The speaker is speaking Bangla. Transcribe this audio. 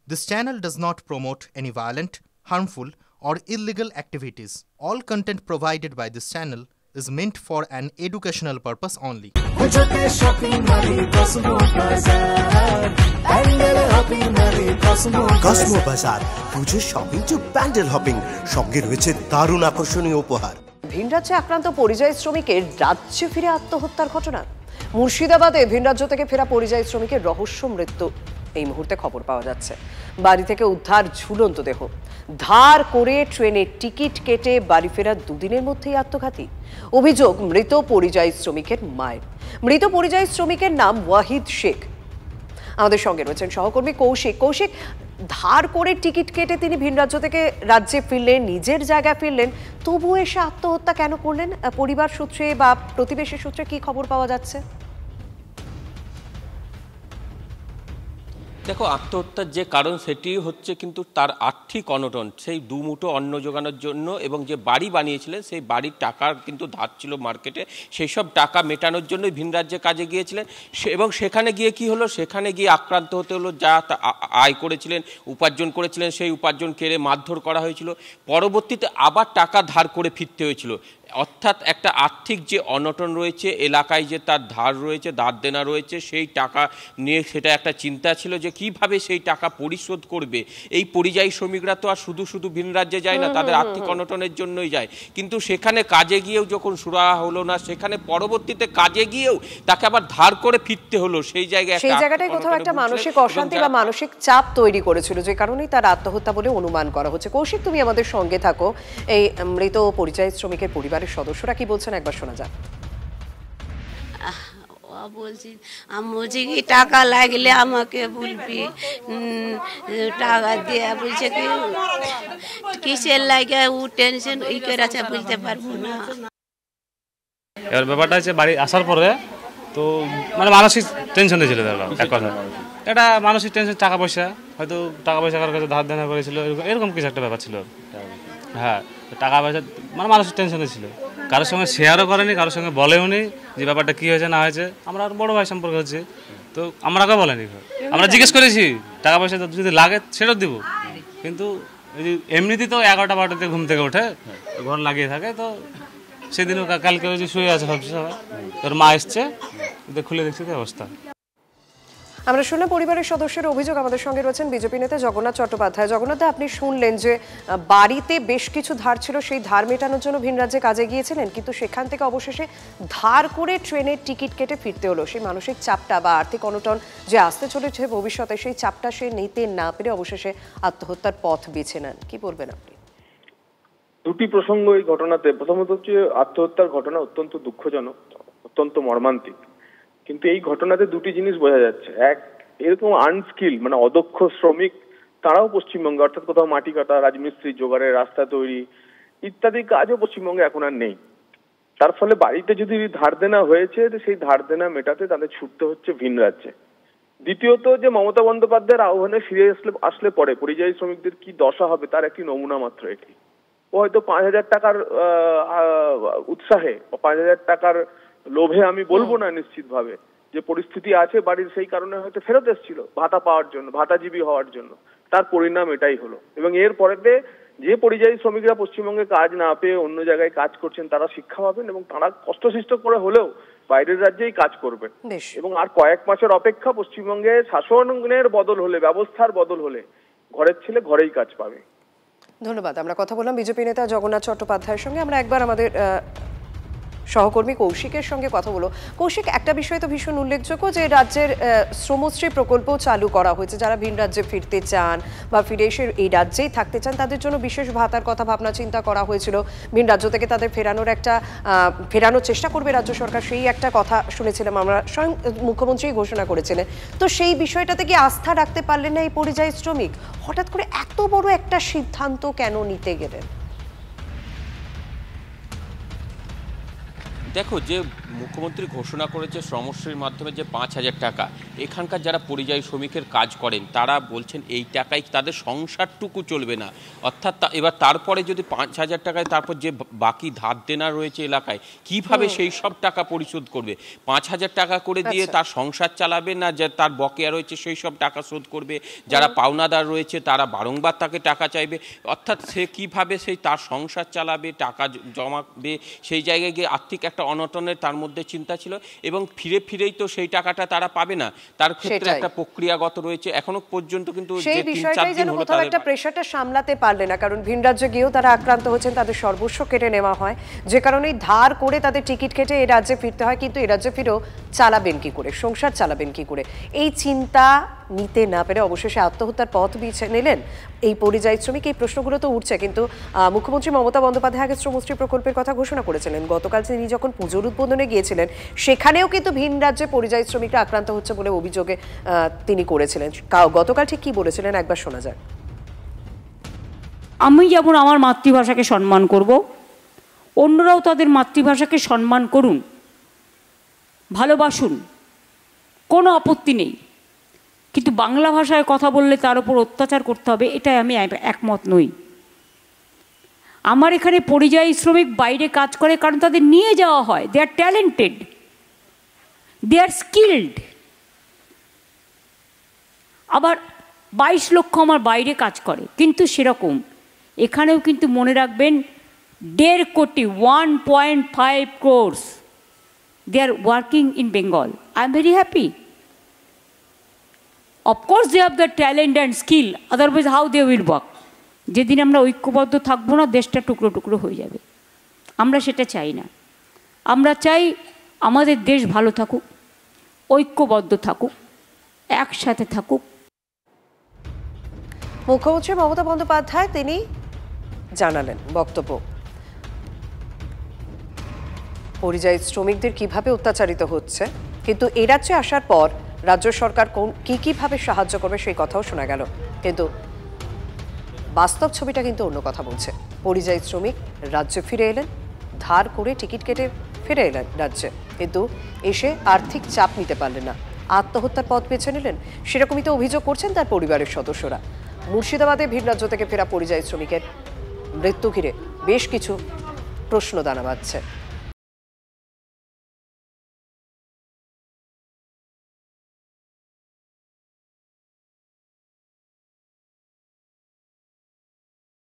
This channel does not promote any violent, harmful, or illegal activities. All content provided by this channel is meant for an educational purpose only. Cosmo বাজার পুজোর শপিং টু প্যান্ডেল হপিং সঙ্গে রয়েছে দারুণ আকর্ষণীয় উপহার। ভিন রাজ্যে আক্রান্ত পরিযায়ী শ্রমিকের রাজ্যে ফিরে আত্মহত্যার ঘটনা। মুর্শিদাবাদে ভিন রাজ্য থেকে ফেরা পরিযায়ী শ্রমিকের রহস্য মৃত্যু এই মুহূর্তে খবর পাওয়া যাচ্ছে। বাড়ি থেকে উদ্ধার ঝুলন্ত দেহ। ধার করে ট্রেনের টিকিট কেটে বাড়ি ফেরার দুদিনের মধ্যেই আত্মঘাতী। অভিযোগ মৃত পরিযায়ী শ্রমিকের মায়ের। মৃত পরিযায়ী শ্রমিকের নাম ওয়াহিদ শেখ। আমাদের সঙ্গে রয়েছেন সহকর্মী কৌশিক। কৌশিক, ধার করে টিকিট কেটে তিনি ভিন রাজ্য থেকে রাজ্যে ফিরলেন, নিজের জায়গায় ফিরলেন, তবুও এসে আত্মহত্যা কেন করলেন? পরিবার সূত্রে বা প্রতিবেশী সূত্রে কি খবর পাওয়া যাচ্ছে? দেখো, আত্মহত্যার যে কারণ সেটি হচ্ছে কিন্তু তার আর্থিক অনটন। সেই দুমুঠো অন্ন জোগানোর জন্য এবং যে বাড়ি বানিয়েছিলেন সেই বাড়ির টাকার কিন্তু ধার ছিল মার্কেটে, সেই সব টাকা মেটানোর জন্যই ভিন রাজ্যে কাজে গিয়েছিলেন। এবং সেখানে গিয়ে কি হলো, সেখানে গিয়ে আক্রান্ত হতে হলো। যা আয় করেছিলেন, উপার্জন করেছিলেন, সেই উপার্জন কেড়ে মারধর করা হয়েছিল। পরবর্তীতে আবার টাকা ধার করে ফিরতে হয়েছিল। অর্থাৎ একটা আর্থিক যে অনটন রয়েছে, এলাকায় যে তার ধার রয়েছে, ধার দেনা রয়েছে, সেই টাকা নিয়ে সেটা একটা চিন্তা ছিল যে কিভাবে সেই টাকা পরিশোধ করবে। এই পরিযায়ী শ্রমিকরা তো আর শুধু শুধু ভিন রাজ্যে যায় না, তাদের আর্থিক অনটনের জন্যই যায়। কিন্তু সেখানে কাজে গিয়েও যখন সুরাহা হলো না, সেখানে পরবর্তীতে কাজে গিয়েও তাকে আবার ধার করে ফিরতে হলো। সেই জায়গাটায় কোথাও একটা মানসিক অশান্তি বা মানসিক চাপ তৈরি করেছিল, যে কারণেই তার আত্মহত্যা বলে অনুমান করা হচ্ছে। কৌশিক, তুমি আমাদের সঙ্গে থাকো। এই মৃত পরিযায়ী শ্রমিকের পরিবারের সদস্যরা কি বলছেন একবার শোনা যাক। বলছি কি টাকা লাগলে আমাকে বলবি, টাকা দিয়ে বলছে কি কিসের লাগে ও টেনশন ই করেছে বুঝতে পারবো না। এবার ব্যাপারটা হচ্ছে বাড়ি আসার পরে তো মানে মানসিক টেনশন ছিল এক কথা। এটা মানসিক টেনশন, টাকা পয়সা হয়তো টাকা পয়সা কারোর কাছে ধার দেনা করেছিল, এরকম কিছু একটা ব্যাপার ছিল। হ্যাঁ, টাকা পয়সা মানে মানসিক টেনশনে ছিল। কারোর সঙ্গে শেয়ারও করেনি, কারোর সঙ্গে বলেও নি যে ব্যাপারটা কী হয়েছে না হয়েছে। আমরা আর বড়ো ভাই সম্পর্কে হচ্ছে তো আমরাকে বলেনি। আমরা জিজ্ঞেস করেছি টাকা পয়সা যদি লাগে সেটাও দিব, কিন্তু এমনিতেই তো 11টা-12টাতে ঘুম থেকে ওঠে, ঘর লাগিয়ে থাকে। তো সেদিনও কালকে ওই যে শুয়ে আছে ভাবছি সবাই, তোর মা এসছে, খুলে দেখছি তো অবস্থা। আমরা শুনলাম পরিবারের সদস্যের অভিযোগ। আমাদের সঙ্গে রয়েছেন বিজেপি নেতা জগন্নাথ চট্টোপাধ্যায়। জগন্নাথ দা, আপনি শুনলেন যে বাড়িতে বেশ কিছু ধার ছিল, সেই ধার মেটানোর জন্য ভিন রাজ্যে কাজে গিয়েছিলেন, কিন্তু সেখান থেকে অবশেষে ধার করে ট্রেনের টিকিট কেটে ফিরতে হলো। সেই মানসিক চাপটা বা আর্থিক অনটন যে আসতে চলেছে ভবিষ্যতে, সেই চাপটা সে নিতে না পেরে অবশেষে আত্মহত্যার পথ বেছে নেন। কি বলবেন আপনি? দুটি প্রসঙ্গ এই ঘটনাতে। প্রথমত হচ্ছে আত্মহত্যার ঘটনা অত্যন্ত দুঃখজনক, অত্যন্ত মর্মান্তিক। কিন্তু এই ঘটনাতে দুটি জিনিস বোঝা যাচ্ছে। এক, এরকম আনস্কিল মানে অদক্ষ শ্রমিক তারাও পশ্চিমবঙ্গে, অর্থাৎ কোথাও মাটি কাটা, রাজমিস্ত্রি, জোগাড়ের রাস্তা তৈরি ইত্যাদি কাজও পশ্চিমবঙ্গে এখন আর নেই। তার ফলে বাড়িতে যদি ধার দেনা হয়েছে, সেই ধার দেনা মেটাতে তাদের ছুটতে হচ্ছে ভিন রাজ্যে। দ্বিতীয়ত, যে মমতা বন্দ্যোপাধ্যায়ের আহ্বানে ফিরে আসলে পরে পরিযায়ী শ্রমিকদের কি দশা হবে তার একটি নমুনা মাত্র এটি। ও হয়তো 5,000 টাকার উৎসাহে, 5,000 টাকার লোভে, আমি বলবো না নিশ্চিতভাবে, যে পরিস্থিতি আছে বাড়ির, সেই কারণে হয়তো ফেরত এসেছিল ভাতা পাওয়ার জন্য, ভাতাজীবী হওয়ার জন্য। তার পরিণাম এটাই হলো। এবং এর পরেতে যে পরিযায়ী শ্রমিকরা পশ্চিমবঙ্গে কাজ না পেয়ে অন্য জায়গায় কাজ করছেন, তারা শিক্ষা পাবেন এবং তারা কষ্টসৃষ্ট করে হলেও বাইরের রাজ্যেই কাজ করবেন। এবং আর কয়েক মাসের অপেক্ষা, পশ্চিমবঙ্গে শাসনের বদল হলে, ব্যবস্থার বদল হলে ঘরের ছেলে ঘরেই কাজ পাবে। ধন্যবাদ। আমরা কথা বললাম বিজেপি নেতা জগন্নাথ চট্টোপাধ্যায়ের সঙ্গে। আমরা একবার আমাদের সহকর্মী কৌশিকের সঙ্গে কথা বলো। কৌশিক, একটা বিষয় তো ভীষণ উল্লেখযোগ্য যে রাজ্যের শ্রমশ্রী প্রকল্প চালু করা হয়েছে। যারা ভিন রাজ্যে ফিরতে চান বা ফিরে এসে এই রাজ্যেই থাকতে চান, তাদের জন্য বিশেষ ভাতার কথা ভাবনা চিন্তা করা হয়েছিল। ভিন রাজ্য থেকে তাদের ফেরানোর চেষ্টা করবে রাজ্য সরকার, সেই একটা কথা শুনেছিলাম আমরা। স্বয়ং মুখ্যমন্ত্রী ঘোষণা করেছিলেন। তো সেই বিষয়টাতে কি আস্থা রাখতে পারলেন না এই পরিযায়ী শ্রমিক? হঠাৎ করে এত বড় একটা সিদ্ধান্ত কেন নিতে গেলেন? দেখো, যে মুখ্যমন্ত্রী ঘোষণা করেছে শ্রমশ্রীর মাধ্যমে যে 5,000 টাকা, এখানকার যারা পরিযায়ী শ্রমিকের কাজ করেন তারা বলছেন এই টাকায় তাদের সংসারটুকু চলবে না। অর্থাৎ এবার তারপরে যদি 5,000 টাকায় তারপর যে বাকি ধার দেনা রয়েছে এলাকায়, কিভাবে সেই সব টাকা পরিশোধ করবে? 5,000 টাকা করে দিয়ে তার সংসার চালাবে, না যে তার বকেয়া রয়েছে সেই সব টাকা শোধ করবে? যারা পাওনাদার রয়েছে তারা বারংবার তাকে টাকা চাইবে, অর্থাৎ সে কিভাবে সেই তার সংসার চালাবে, টাকা জমাবে? সেই জায়গায় গিয়ে আর্থিক একটা অনটনের তার মধ্যে চিন্তা ছিল, এবং ফিরেই তো সেই টাকাটা তারা পাবে না, তার ক্ষেত্রে একটা প্রক্রিয়াগত রয়েছে এখনো পর্যন্ত। কিন্তু সেই বিষয়টাই যেন কোথাও একটা প্রেশারটা সামলাতে পারলে না, কারণ ভিন রাজ্যে গিয়েও তারা আক্রান্ত হচ্ছেন, তাদের সর্বস্ব কেটে নেওয়া হয়, যে কারণেই ধার করে তাদের টিকিট কেটে এই রাজ্যে ফিরতে হয়। কিন্তু এই রাজ্যে ফিরেও চালাবেন কি করে, সংসার চালাবেন কি করে, এই চিন্তা নিতে না পেরে অবশেষে আত্মহত্যার পথ বেছে নিলেন এই পরিযায়ী শ্রমিক। এই প্রশ্নগুলো তো উঠছে, কিন্তু মুখ্যমন্ত্রী মমতা বন্দ্যোপাধ্যায় আগে শ্রমশ্রী প্রকল্পের কথা ঘোষণা করেছিলেন। গতকাল তিনি যখন পুজোর উদ্বোধনে গিয়েছিলেন সেখানেও কিন্তু ভিন রাজ্যে পরিযায়ী শ্রমিকরা আক্রান্ত হচ্ছে বলে অভিযোগে তিনি করেছিলেন। গতকাল ঠিক কি বলেছিলেন একবার শোনা যায়। আমি যেমন আমার মাতৃভাষাকে সম্মান করব, অন্যরাও তাদের মাতৃভাষাকে সম্মান করুন, ভালোবাসুন, কোনো আপত্তি নেই। কিন্তু বাংলা ভাষায় কথা বললে তার উপর অত্যাচার করতে হবে, এটাই আমি একমত নই। আমার এখানে পরিযায়ী শ্রমিক বাইরে কাজ করে কারণ তাদের নিয়ে যাওয়া হয়, দে আর ট্যালেন্টেড, দে আর স্কিল্ড। আবার 22 লক্ষ আমার বাইরে কাজ করে, কিন্তু সেরকম এখানেও কিন্তু মনে রাখবেন 1.5 কোটি 1.5 crores they are working in Bengal. I am very happy. Of course they have the talent and skill, otherwise how they will work? যেদিন আমরা ঐক্যবদ্ধ থাকবো না, দেশটা টুকরো টুকরো হয়ে যাবে। আমরা সেটা চাই না। আমরা চাই আমাদের দেশ ভালো থাকুক, ঐক্যবদ্ধ থাকুক, একসাথে থাকুক। মুখ্যমন্ত্রী মমতা বন্দ্যোপাধ্যায় তিনি জানালেন বক্তব্য, পরিযায়ী শ্রমিকদের কিভাবে অত্যাচারিত হচ্ছে, কিন্তু এই রাজ্যে আসার পর রাজ্য সরকার কিভাবে সাহায্য করবে সেই কথাও শোনা গেল। কিন্তু বাস্তব ছবিটা কিন্তু অন্য কথা বলছে। পরিযায়ী শ্রমিক রাজ্যে ফিরে এলেন, ধার করে টিকিট কেটে ফিরে এলেন রাজ্যে, কিন্তু এসে আর্থিক চাপ নিতে পারলেন না, আত্মহত্যার পথ বেছে নিলেন। সেরকমই তো অভিযোগ করছেন তার পরিবারের সদস্যরা। মুর্শিদাবাদে ভিন রাজ্য থেকে ফেরা পরিযায়ী শ্রমিকের মৃত্যু ঘিরে বেশ কিছু প্রশ্ন দানা বাঁধছে।